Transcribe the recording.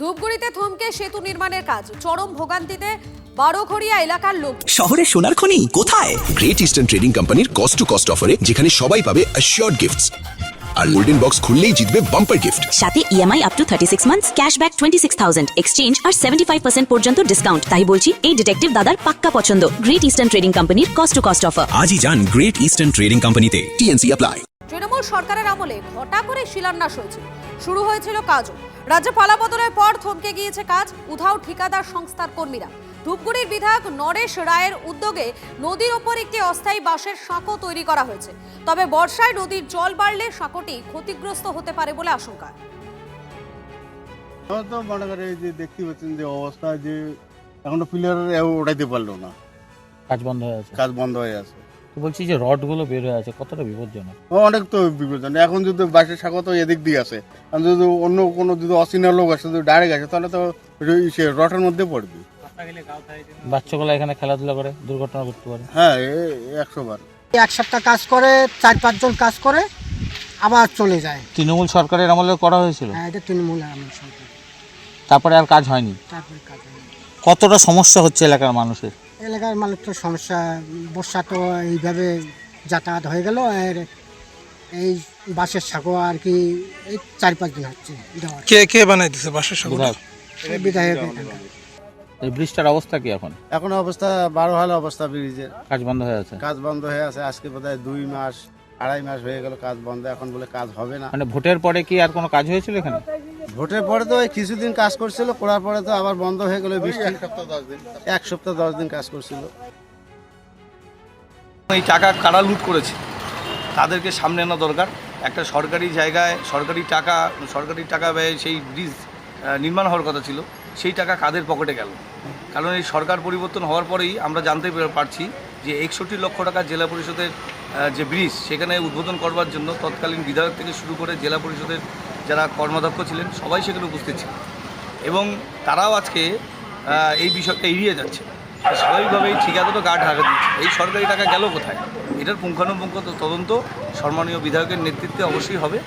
ধূপগুড়িতে থমকে সেতু নির্মাণের কাজ, চরম ভোগান্তিতে বারোঘড়িয়া এলাকার লোক। শহরে সোনার খনি কোথায়? গ্রেট ইস্টার্ন ট্রেডিং কোম্পানির কস্ট টু কস্ট অফারে, যেখানে সবাই পাবে অ্যাসিওরড গিফটস আর গোল্ডেন বক্স খুললেই জিতবে বাম্পার গিফট। সাথে EMI up to 36 months, cashback 26,000, exchange আর 75% পর্যন্ত ডিসকাউন্ট। তাই বলছি, এই ডিটেকটিভ দাদার পাক্কা পছন্দ। গ্রেট ইস্টার্ন ট্রেডিং কোম্পানির কস্ট টু কস্ট অফার। আজই যান গ্রেট ইস্টার্ন ট্রেডিং কোম্পানিতে। TNC apply. তৃণমূল সরকারের আমলে ঘটা করে শিলান্যাস হয়েছিল, শুরু হয়েছিল কাজও। রাজ্যে পালাবদলের পর থমকে গিয়েছে কাজ, উধাও ঠিকাদার সংস্থার কর্মীরা। ধূপগুড়ির বিধায়ক নরেশ রায়ের উদ্যোগে নদীর ওপর একটি অস্থায়ী বাঁশের সাঁকো তৈরি করা হয়েছে। তবে বর্ষায় নদীর জল বাড়লে সাঁকোটি ক্ষতিগ্রস্ত হতে পারে বলে আশঙ্কা। তো মনে করে এই যে দেখতে পাচ্ছেন যে অবস্থা, যে এখনো পিলার ওঠাইতে পারলো না, কাজ বন্ধ হয়ে আছে। কাজ বন্ধ হয়ে আছে। তো বলছি যে রডগুলো বের হয়ে আছে, কতটা বিপজ্জনক? অনেক তো বিপদ। এখন যদি বাসের শাখা তো এদিক দিয়ে আছে, আর যদি অন্য কোনো যদি অচেনা লোক আসে, যদি ডাইরেক্ট আসে, তাহলে তো সে রটের মধ্যে পড়বে। বাচ্চাগুলো এখানে খেলাধুলা করে দুর্ঘটনা ঘটতে পারে। হ্যাঁ, 100 বার। এক সপ্তাহ কাজ করে, 4-5 জন কাজ করে আবার চলে যায়। তৃণমূল সরকারের আমলে করা হয়েছিল, হ্যাঁ, এটা তৃণমূল আমল সরকার, তারপরে আর কাজ হয়নি। তারপরে কাজ হয় না। কতটা সমস্যা হচ্ছে এলাকার মানুষের? এলাকার মানুষ তো সমস্যা, বর্ষা তো এইভাবে যাতায়াত হয়ে গেল। আর এই বাসের সাঁকো আর কি এই 4-5 দিন হচ্ছে দেওয়ার। কে কে বানাই দিছে বাসের সাঁকো? বিধায়ক। বিধায়ক এই ব্রিজটার অবস্থা কি এখন? এখন অবস্থা 12 হাল অবস্থা, ব্রিজের কাজ বন্ধ হয়ে আছে। কাজ বন্ধ হয়ে আছে। আজকে বোধহয় 2 মাস 2.5 মাস হয়ে গেল কাজ বন্ধ। এখন বলে কাজ হবে না। মানে ভোটের পরে কি আর কোনো কাজ হয়েছিল এখানে? ভোটের পরে তো ওই কিছুদিন কাজ করছিল, করার পরে তো আবার বন্ধ হয়ে গেল। 1 সপ্তাহ 10 দিন কাজ করছিল। এই টাকা কারা লুট করেছে তাদেরকে সামনে আনা দরকার। একটা সরকারি জায়গায় সরকারি টাকা ব্যয় সেই ব্রিজ নির্মাণ হওয়ার কথা ছিল, সেই টাকা কাদের পকেটে গেল? কারণ এই সরকার পরিবর্তন হওয়ার পরেই আমরা জানতে পারছি যে 61 লক্ষ টাকা জেলা পরিষদের যে ব্রিজ, সেখানে উদ্বোধন করবার জন্য তৎকালীন বিধায়ক থেকে শুরু করে জেলা পরিষদের যারা কর্মাধ্যক্ষ ছিলেন সবাই সেখানে উপস্থিত ছিলেন, এবং তারাও আজকে এই বিষয়টা এড়িয়ে যাচ্ছে। স্বাভাবিকভাবেই ঠিকাদারও গা ঢাকা দিচ্ছে। এই সরকারি টাকা গেল কোথায়? এটার পুঙ্খানুপুঙ্খ তদন্ত সম্মানীয় বিধায়কের নেতৃত্বে অবশ্যই হবে।